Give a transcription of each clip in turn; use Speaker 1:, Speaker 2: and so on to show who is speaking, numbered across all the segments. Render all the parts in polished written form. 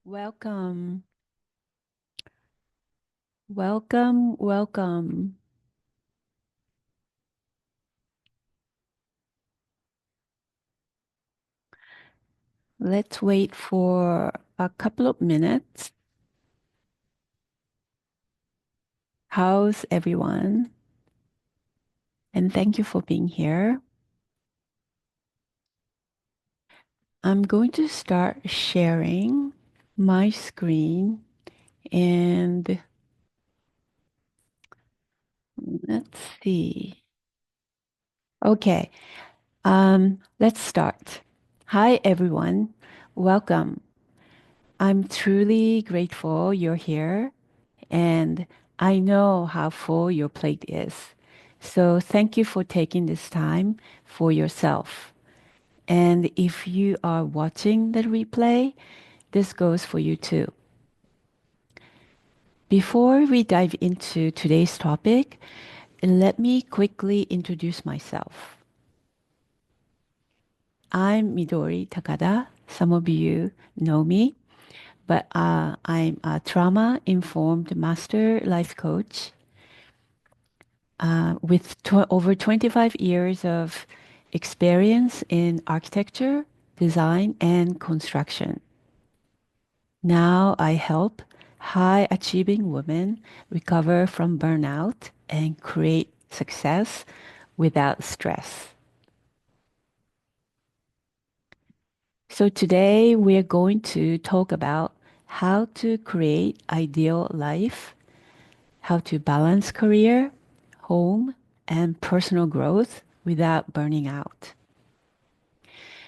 Speaker 1: Welcome, welcome, welcome. Let's wait for a couple of minutes. How's everyone? And thank you for being here. I'm going to start sharing my screen and let's see. Okay, let's start. Hi, everyone. Welcome. I'm truly grateful you're here. And I know how full your plate is. So thank you for taking this time for yourself. And if you are watching the replay, this goes for you too. Before we dive into today's topic, let me quickly introduce myself. I'm Midori Takada. Some of you know me, but I'm a trauma informed master life coach with over 25 years of experience in architecture, design, and construction. Now I help high achieving women recover from burnout and create success without stress. So today we're going to talk about how to create ideal life, how to balance career, home, and personal growth without burning out.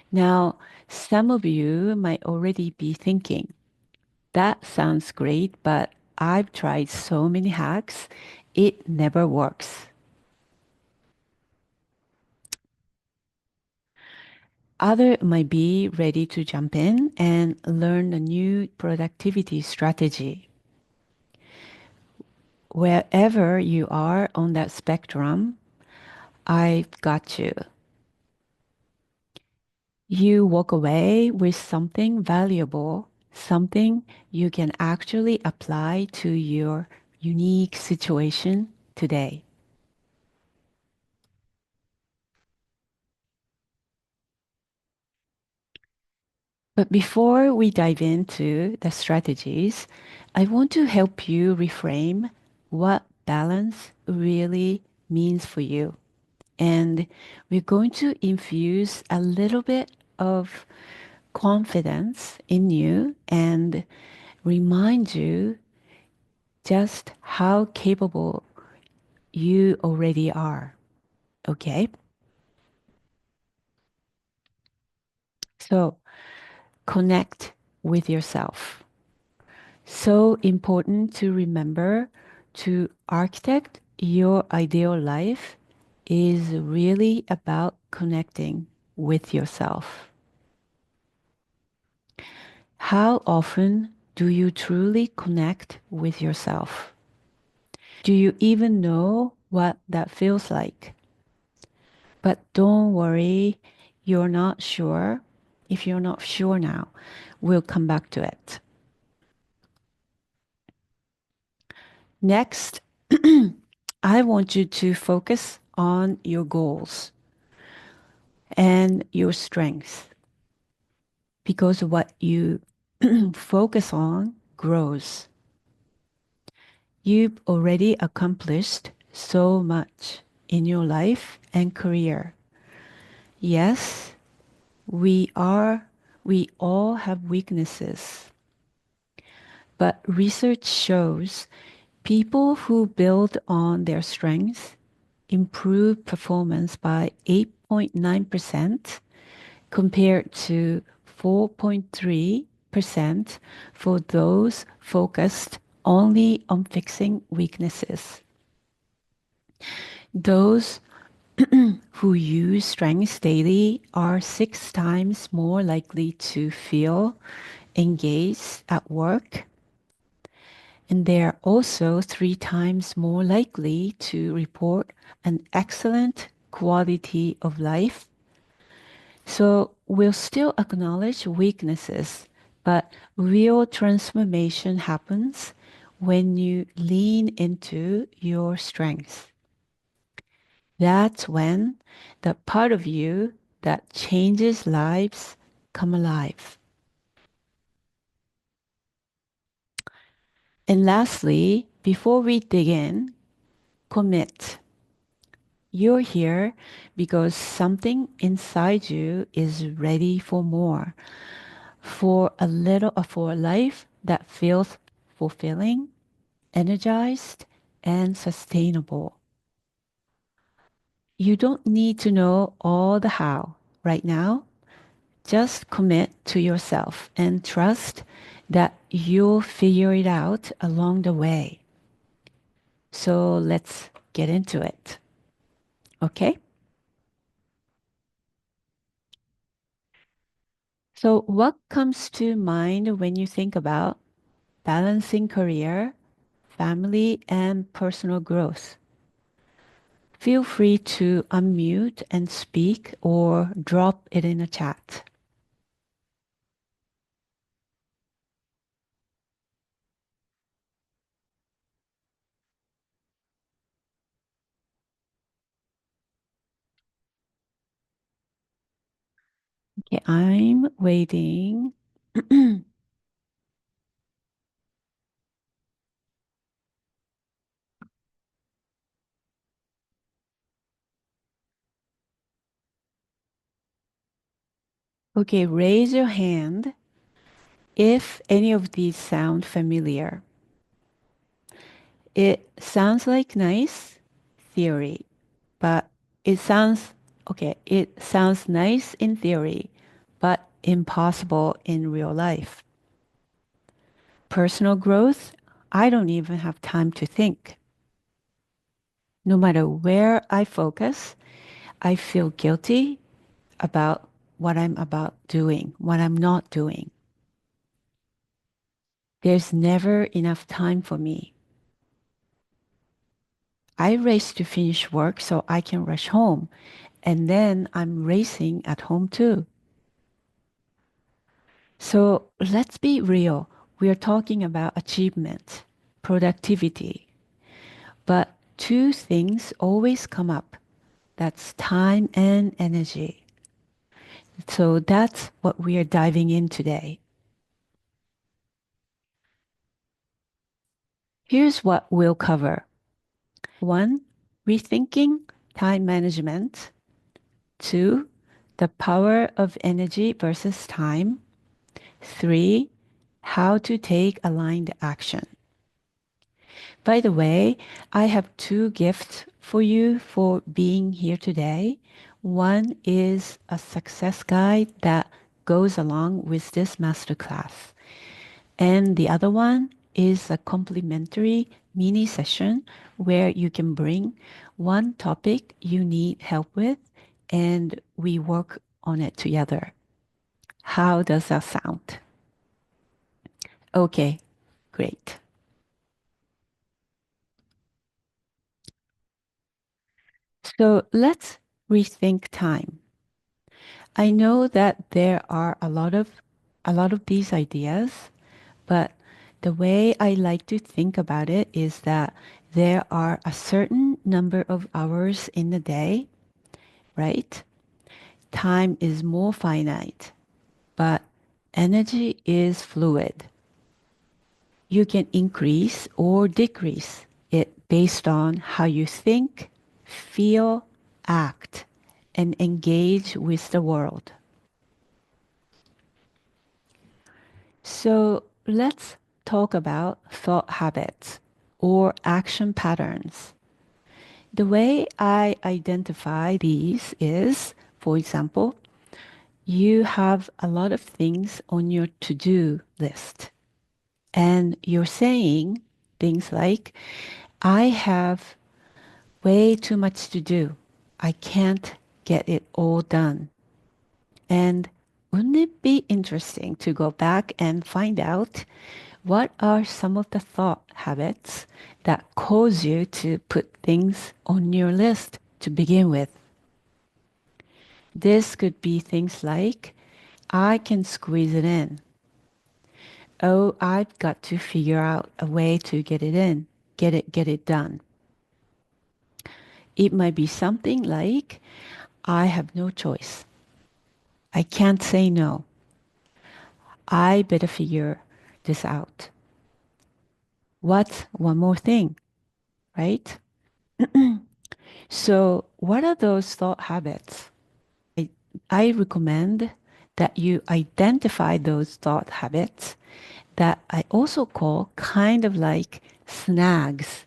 Speaker 1: Now, some of you might already be thinking, that sounds great, but I've tried so many hacks, it never works. Other might be ready to jump in and learn a new productivity strategy. Wherever you are on that spectrum, I've got you. You walk away with something valuable, something you can actually apply to your unique situation today. But before we dive into the strategies, I want to help you reframe what balance really means for you. And we're going to infuse a little bit of confidence in you and remind you just how capable you already are. Okay? So connect with yourself. So important to remember to architect your ideal life is really about connecting with yourself. How often do you truly connect with yourself? Do you even know what that feels like? But don't worry, you're not sure. If you're not sure now, we'll come back to it. Next, I want you to focus on your goals and your strengths because what you focus on grows. You've already accomplished so much in your life and career. Yes, we all have weaknesses, but research shows people who build on their strengths improve performance by 8.9% compared to 4.3% for those focused only on fixing weaknesses. Those who use strengths daily are 6 times more likely to feel engaged at work, and they're also 3 times more likely to report an excellent quality of life. So we'll still acknowledge weaknesses, But real transformation happens when you lean into your strengths. That's when the part of you that changes lives come alive. And lastly, before we dig in, commit. You're here because something inside you is ready for more, for a life that feels fulfilling, energized, and sustainable. You don't need to know all the how right now. Just commit to yourself and trust that you'll figure it out along the way. So let's get into it. Okay? So, what comes to mind when you think about balancing career, family, and personal growth? Feel free to unmute and speak or drop it in a chat. Okay, I'm waiting. Okay, raise your hand if any of these sound familiar. It sounds like nice theory, but it sounds nice in theory, but impossible in real life. Personal growth, I don't even have time to think. No matter where I focus, I feel guilty about what I'm not doing. There's never enough time for me. I race to finish work so I can rush home, and then I'm racing at home too. So let's be real. We are talking about achievement, productivity, but two things always come up. That's time and energy. So that's what we are diving in today. Here's what we'll cover. One, rethinking time management. Two, the power of energy versus time. Three, how to take aligned action. By the way, I have two gifts for you for being here today. One is a success guide that goes along with this masterclass. And the other one is a complimentary mini session where you can bring one topic you need help with and we work on it together. How does that sound? Okay, great. So let's rethink time. I know that there are a lot of these ideas, but the way I like to think about it is that there are a certain number of hours in the day, right? Time is more finite, but energy is fluid. You can increase or decrease it based on how you think, feel, act, and engage with the world. So let's talk about thought habits or action patterns. The way I identify these is, for example, you have a lot of things on your to do list, and you're saying things like, I have way too much to do. I can't get it all done. And wouldn't it be interesting to go back and find out what are some of the thought habits that cause you to put things on your list to begin with? This could be things like, I can squeeze it in. Oh, I've got to figure out a way to get it in, get it done. It might be something like, I have no choice. I can't say no. I better figure this out. What's one more thing, right? So, what are those thought habits? I recommend that you identify those thought habits that I also call kind of like snags,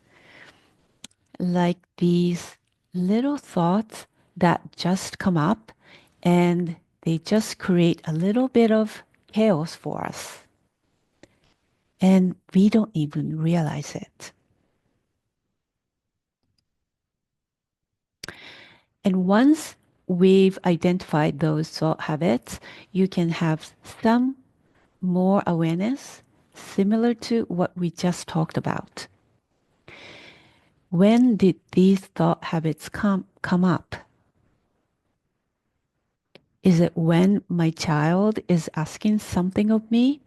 Speaker 1: like these little thoughts that just come up and they just create a little bit of chaos for us. And we don't even realize it. And once we've identified those thought habits, you can have some more awareness, similar to what we just talked about. When did these thought habits come up? Is it when my child is asking something of me?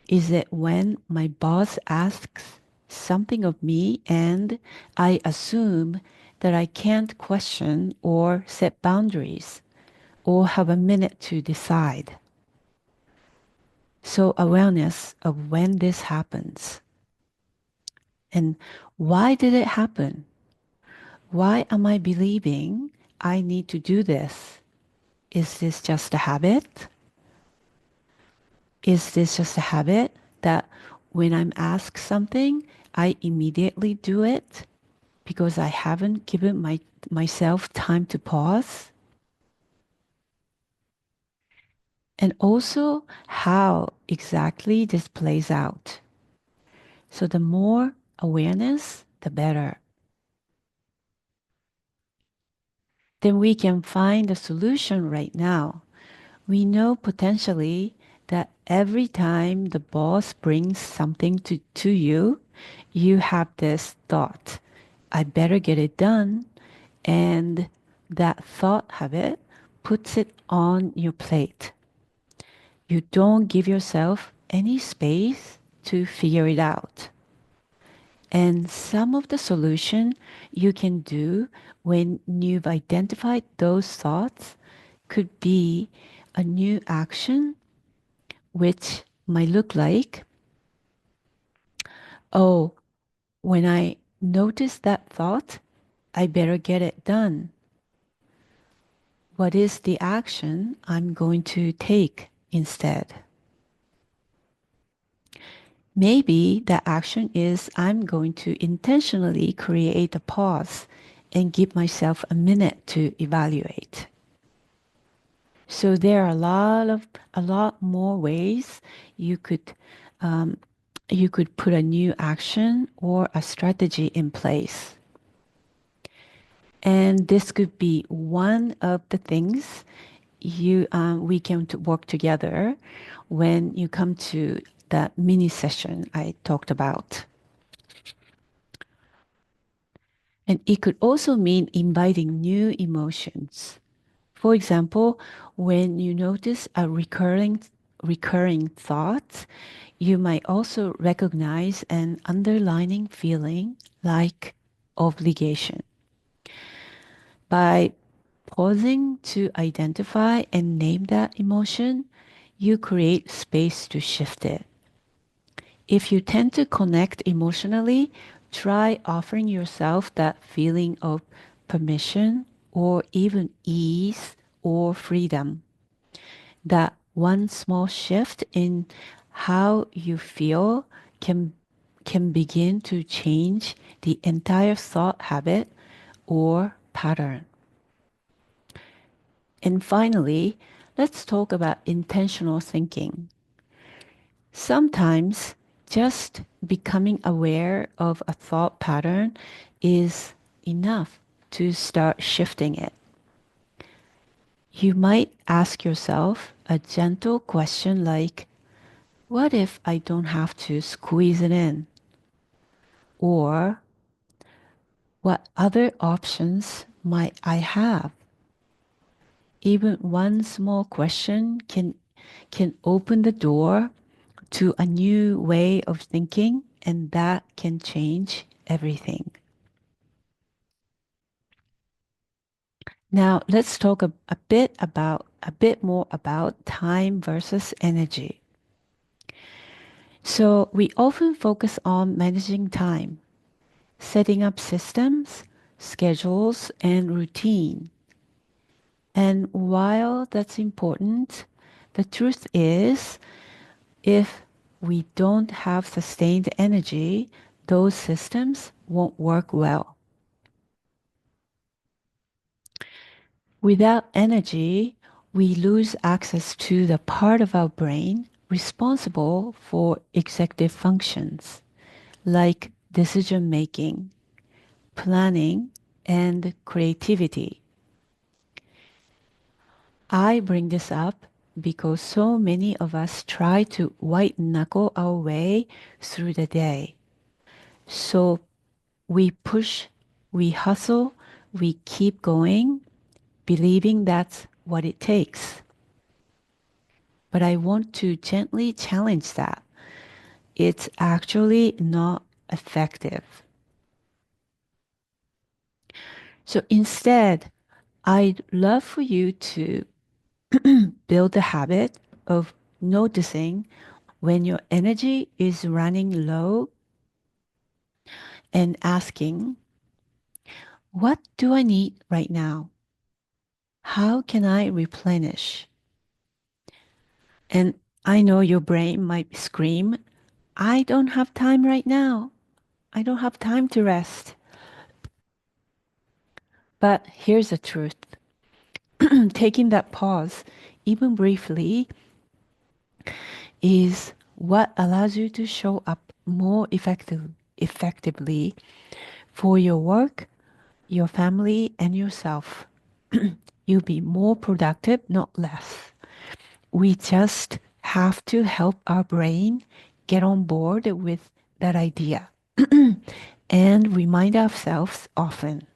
Speaker 1: Is it when my boss asks something of me and I assume that I can't question or set boundaries or have a minute to decide? So, awareness of when this happens and why did it happen? Why am I believing I need to do this? Is this just a habit? Is this just a habit that when I'm asked something, I immediately do it because I haven't given myself time to pause? And also how exactly this plays out. So the more awareness, the better. Then we can find a solution right now. We know potentially that every time the boss brings something to you, you have this thought, I better get it done. And that thought habit puts it on your plate. You don't give yourself any space to figure it out. And some of the solution you can do when you've identified those thoughts could be a new action, which might look like, oh, when I notice that thought, I better get it done. What is the action I'm going to take instead? Maybe the action is I'm going to intentionally create a pause and give myself a minute to evaluate. So there are a lot more ways you could um, you could put a new action or a strategy in place. And this could be one of the things we can work together when you come to that mini session I talked about. And it could also mean inviting new emotions. For example, when you notice a recurring thought, you might also recognize an underlining feeling like obligation. By pausing to identify and name that emotion, you create space to shift it. If you tend to connect emotionally, try offering yourself that feeling of permission or even ease or freedom. That one small shift in how you feel can begin to change the entire thought habit or pattern. And finally, let's talk about intentional thinking. Sometimes just becoming aware of a thought pattern is enough to start shifting it. You might ask yourself a gentle question like, what if I don't have to squeeze it in? Or what other options might I have? Even one small question can open the door to a new way of thinking, and that can change everything. Now, let's talk a bit more about time versus energy. So, we often focus on managing time, setting up systems, schedules, and routine. And while that's important, the truth is, if we don't have sustained energy, those systems won't work well. Without energy, we lose access to the part of our brain responsible for executive functions like decision making, planning, and creativity. I bring this up because so many of us try to white knuckle our way through the day. So we push, we hustle, we keep going, believing that's what it takes. But I want to gently challenge that. It's actually not effective. So instead, I'd love for you to build the habit of noticing when your energy is running low and asking, what do I need right now? How can I replenish? And I know your brain might scream, I don't have time right now. I don't have time to rest. But here's the truth. Taking that pause, even briefly, is what allows you to show up more effectively for your work, your family, and yourself. You'll be more productive, not less. We just have to help our brain get on board with that idea and remind ourselves often.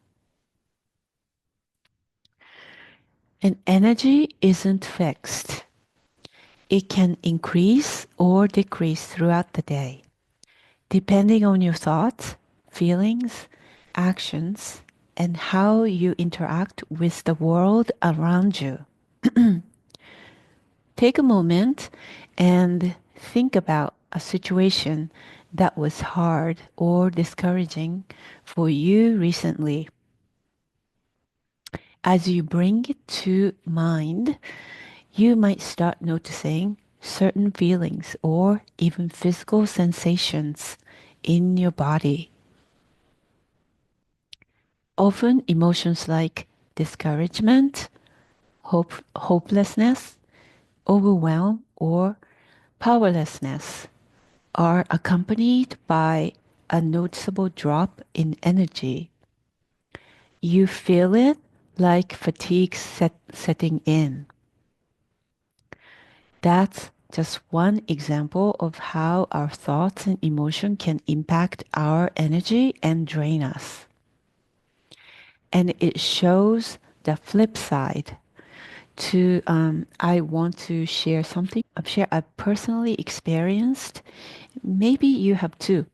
Speaker 1: And energy isn't fixed. It can increase or decrease throughout the day, depending on your thoughts, feelings, actions, and how you interact with the world around you. Take a moment and think about a situation that was hard or discouraging for you recently. As you bring it to mind, you might start noticing certain feelings or even physical sensations in your body. Often, emotions like discouragement, hopelessness, overwhelm, or powerlessness are accompanied by a noticeable drop in energy. You feel it like fatigue setting in. That's just one example of how our thoughts and emotion can impact our energy and drain us. And it shows the flip side. I want to share something. Share I personally experienced. Maybe you have too.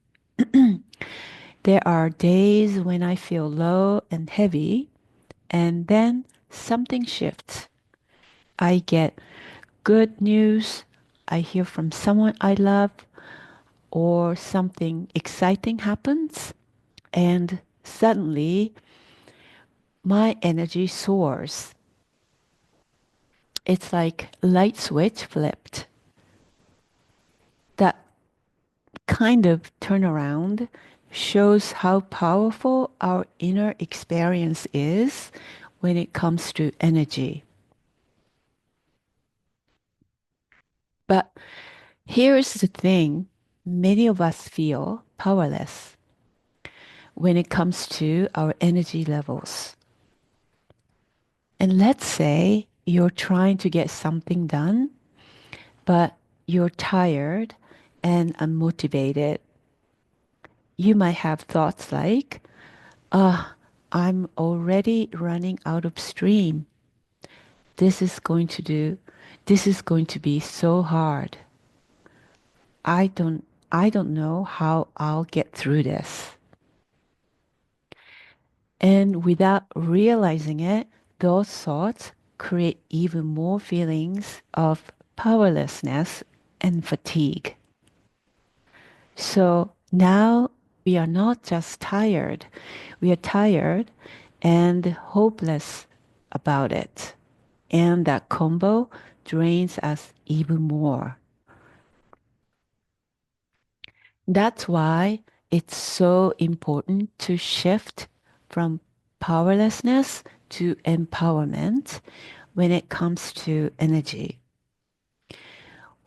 Speaker 1: There are days when I feel low and heavy, and then something shifts. I get good news. I hear from someone I love, or something exciting happens, and suddenly my energy soars. It's like light switch flipped. That kind of turnaround shows how powerful our inner experience is when it comes to energy. But here's the thing, many of us feel powerless when it comes to our energy levels. And let's say you're trying to get something done, but you're tired and unmotivated. You might have thoughts like, ah, I'm already running out of steam. This is going to do, this is going to be so hard. I don't I don't know how I'll get through this. And without realizing it, those thoughts create even more feelings of powerlessness and fatigue. So now we are not just tired, we are tired and hopeless about it. And that combo drains us even more. That's why it's so important to shift from powerlessness to empowerment when it comes to energy.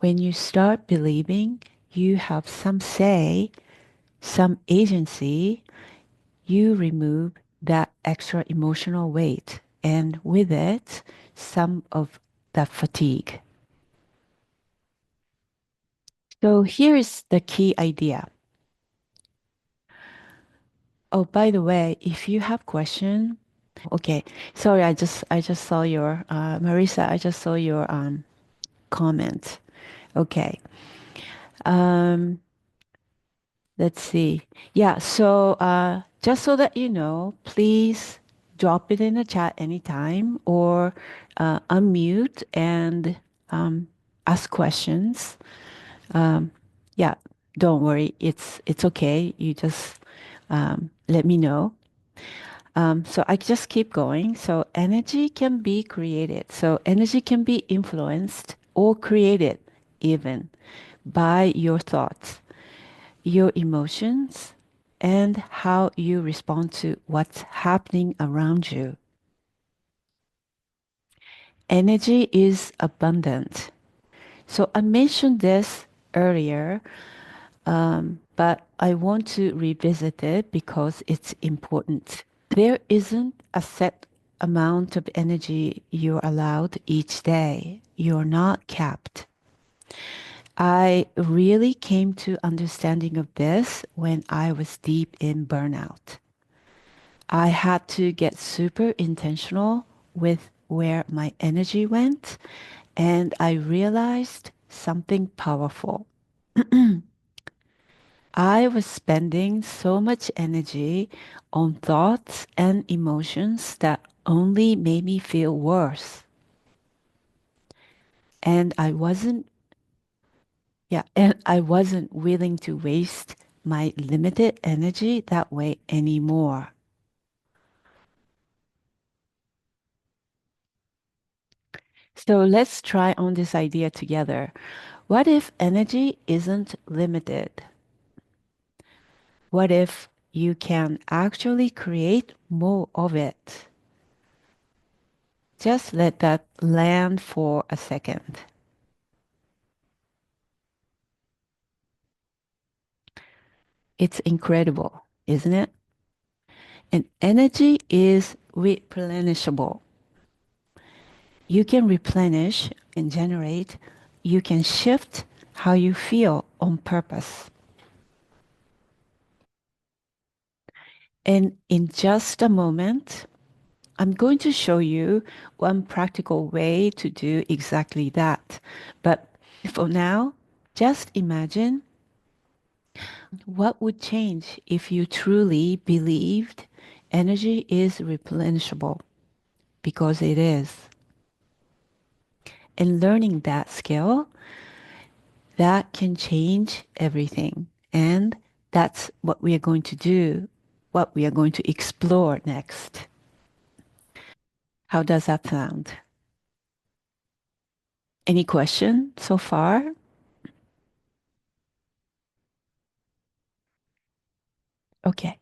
Speaker 1: When you start believing you have some say, some agency, you remove that extra emotional weight and with it, some of the fatigue. So here's the key idea. Oh, by the way, if you have question, okay. Sorry, I just saw your Marisa, I just saw your comment. Okay. Um, let's see. Yeah, so just so that you know, please drop it in the chat anytime or unmute and ask questions. Um, yeah, don't worry. It's okay. You just let me know. So I just keep going. So energy can be created. So energy can be influenced or created even by your thoughts, your emotions, and how you respond to what's happening around you. Energy is abundant. So I mentioned this earlier, but I want to revisit it because it's important. There isn't a set amount of energy you're allowed each day. You're not capped. I really came to understanding of this when I was deep in burnout. I had to get super intentional with where my energy went, and I realized something powerful. I was spending so much energy on thoughts and emotions that only made me feel worse. And I wasn't willing to waste my limited energy that way anymore. So let's try on this idea together. What if energy isn't limited? What if you can actually create more of it? Just let that land for a second. It's incredible, isn't it? And energy is replenishable. You can replenish and generate. You can shift how you feel on purpose. And in just a moment, I'm going to show you one practical way to do exactly that. But for now, just imagine what would change if you truly believed energy is replenishable, because it is. And learning that skill, that can change everything. And that's what we are going to do, what we are going to explore next. How does that sound? Any question so far? Okay.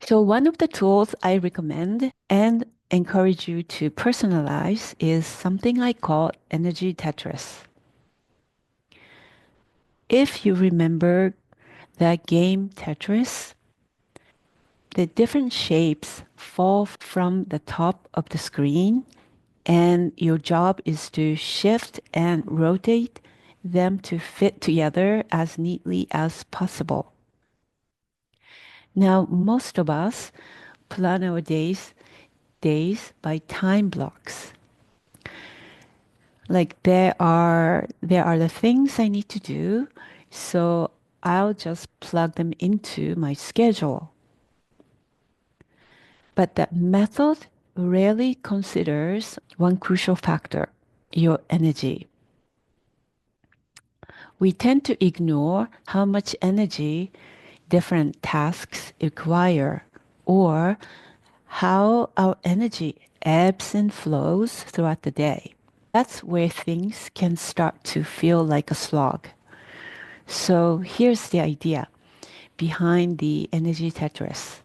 Speaker 1: So, one of the tools I recommend and encourage you to personalize is something I call Energy Tetris. If you remember that game Tetris, the different shapes fall from the top of the screen, and your job is to shift and rotate them to fit together as neatly as possible. Now, most of us plan our days by time blocks. Like there are the things I need to do, so I'll just plug them into my schedule. But that method rarely considers one crucial factor, your energy. We tend to ignore how much energy different tasks require or how our energy ebbs and flows throughout the day. That's where things can start to feel like a slog. So here's the idea behind the Energy Tetris.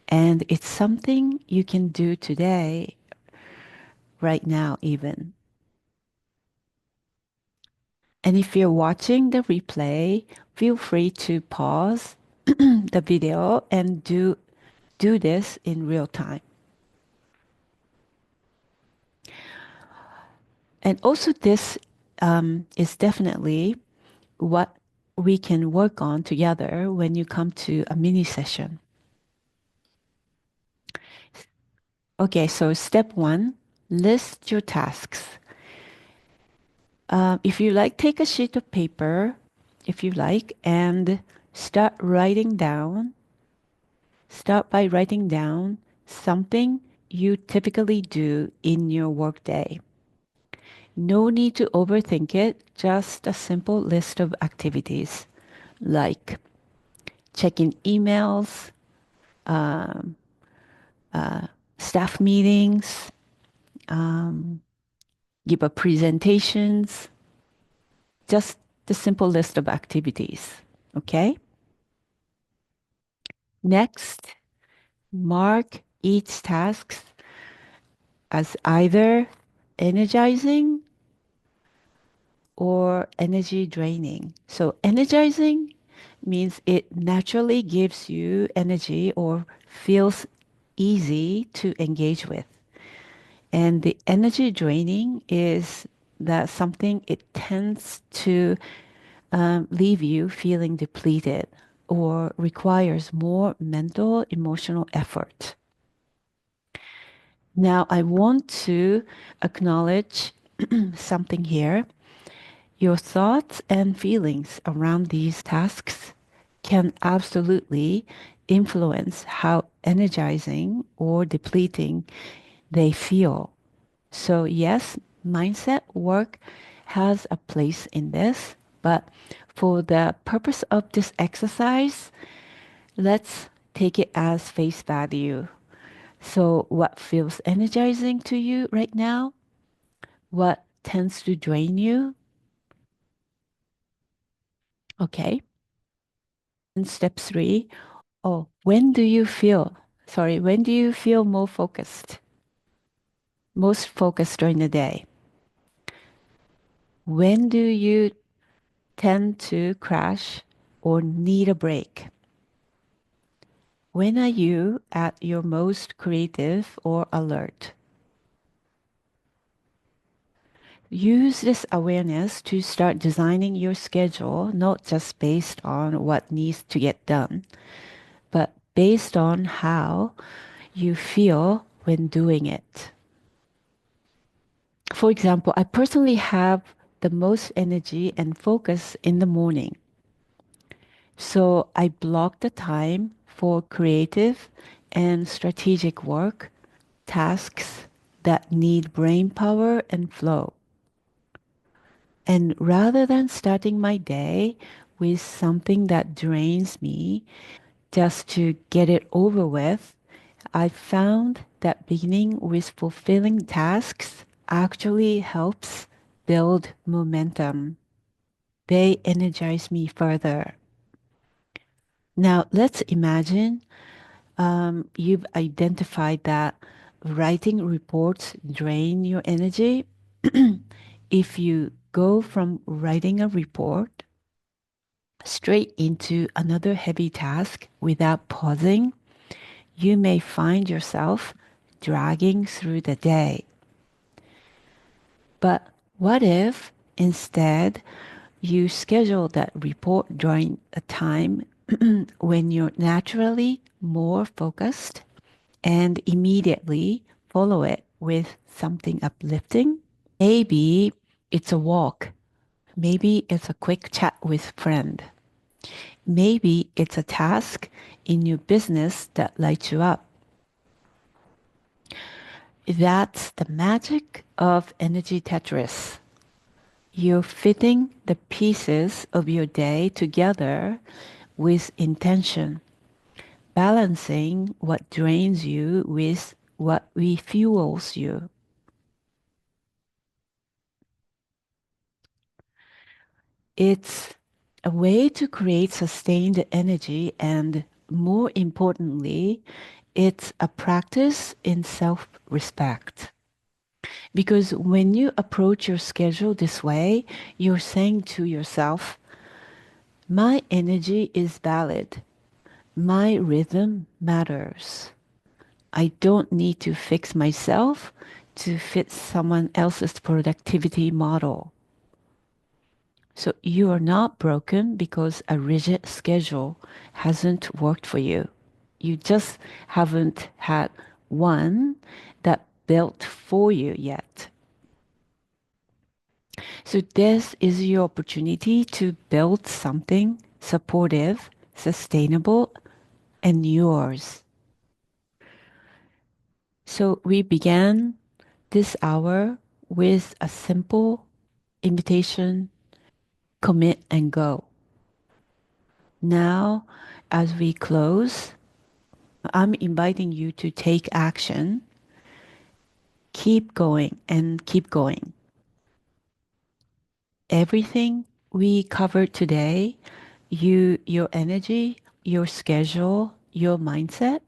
Speaker 1: And it's something you can do today, right now, even. And if you're watching the replay, feel free to pause the video and do this in real time. And also, this is definitely what we can work on together when you come to a mini session. Okay, so step one, list your tasks. If you like, take a sheet of paper, if you like, and start by writing down something you typically do in your workday. No need to overthink it, just a simple list of activities like checking emails, staff meetings, give up presentations, just the simple list of activities. Okay? Next, mark each task as either energizing or energy draining. So, energizing means it naturally gives you energy or feels easy to engage with. And the energy draining is that something it tends to leave you feeling depleted or requires more mental, emotional effort. Now, I want to acknowledge something here. Your thoughts and feelings around these tasks can absolutely influence how energizing or depleting they feel. So, yes, mindset work has a place in this, but for the purpose of this exercise, let's take it as face value. So, what feels energizing to you right now? What tends to drain you? Okay. And step three, oh, when do you feel most focused during the day? When do you tend to crash or need a break? When are you at your most creative or alert? Use this awareness to start designing your schedule, not just based on what needs to get done, but based on how you feel when doing it. For example, I personally have the most energy and focus in the morning. So I block the time for creative and strategic work, tasks that need brain power and flow. And rather than starting my day with something that drains me just to get it over with, I found that beginning with fulfilling tasks actually helps build momentum. They energize me further. Now, let's imagine you've identified that writing reports drain your energy. If you go from writing a report straight into another heavy task without pausing, you may find yourself dragging through the day. But what if instead you schedule that report during a time when you're naturally more focused and immediately follow it with something uplifting? Maybe it's a walk. Maybe it's a quick chat with friend. Maybe it's a task in your business that lights you up. That's the magic of Energy Tetris. You're fitting the pieces of your day together with intention, balancing what drains you with what refuels you. It's a way to create sustained energy, and more importantly, it's a practice in self respect. Because when you approach your schedule this way, you're saying to yourself, my energy is valid. My rhythm matters. I don't need to fix myself to fit someone else's productivity model. So you are not broken because a rigid schedule hasn't worked for you. You just haven't had one that built for you yet. So this is your opportunity to build something supportive, sustainable, and yours. So we began this hour with a simple invitation, commit and go. Now, as we close, I'm inviting you to take action, keep going and keep going. Everything we covered today, your energy, your schedule, your mindset,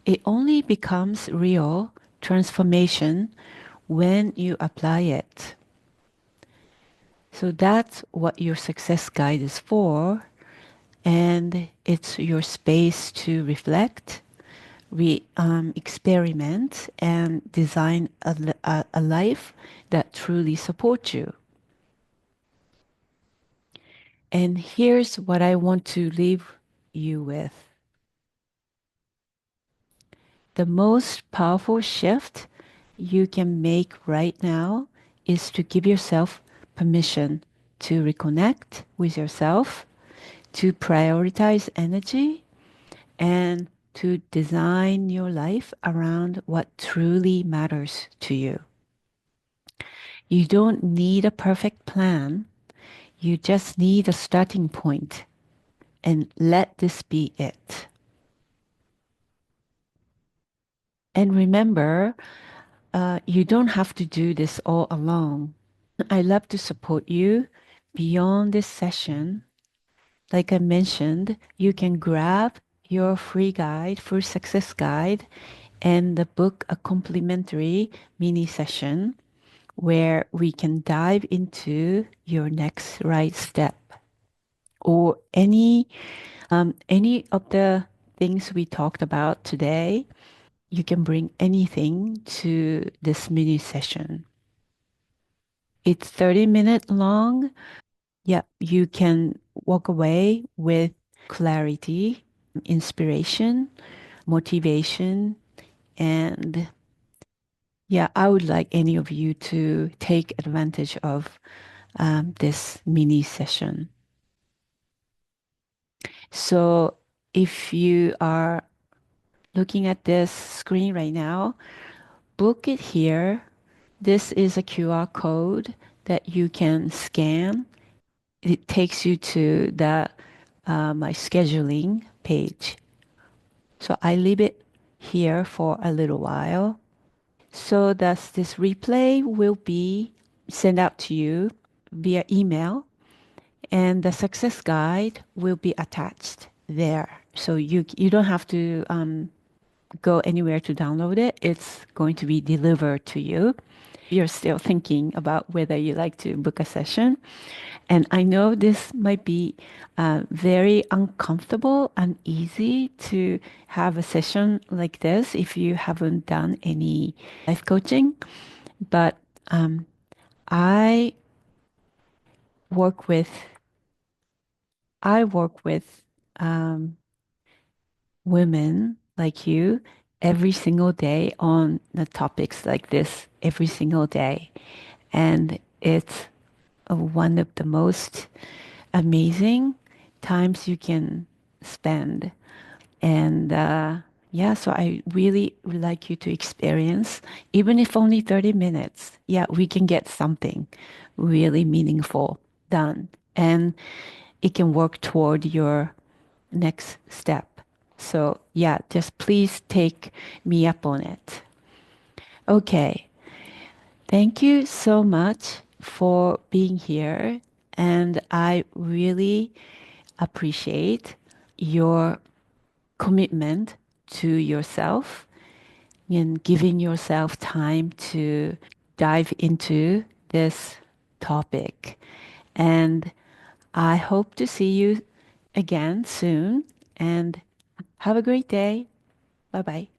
Speaker 1: it only becomes real transformation when you apply it. So that's what your success guide is for. And it's your space to reflect, experiment, and design a life that truly supports you. And here's what I want to leave you with. The most powerful shift you can make right now is to give yourself permission to reconnect with yourself, to prioritize energy, and to design your life around what truly matters to you. You don't need a perfect plan. You just need a starting point, and let this be it. And remember, you don't have to do this all alone. I love to support you beyond this session. Like I mentioned, you can grab your free guide, full success guide, and the book a complimentary mini session where we can dive into your next right step or any of the things we talked about today. You can bring anything to this mini session. It's 30-minute long. Yeah, you can walk away with clarity, inspiration, motivation, and yeah, I would like any of you to take advantage of this mini session. So if you are looking at this screen right now, book it here. This is a QR code that you can scan. It takes you to the my scheduling page. So I leave it here for a little while. So that this replay will be sent out to you via email, and the success guide will be attached there. So you don't have to go anywhere to download it. It's going to be delivered to you. You're still thinking about whether you like to book a session. And I know this might be very uncomfortable and easy to have a session like this if you haven't done any life coaching. But I work with I work with um, women like you every single day on the topics like this every single day. And it's one of the most amazing times you can spend. And yeah, so I really would like you to experience, even if only 30 minutes. Yeah, we can get something really meaningful done. And it can work toward your next step. So yeah, just please take me up on it. Okay. Thank you so much for being here. And I really appreciate your commitment to yourself and giving yourself time to dive into this topic. And I hope to see you again soon. And have a great day. Bye bye.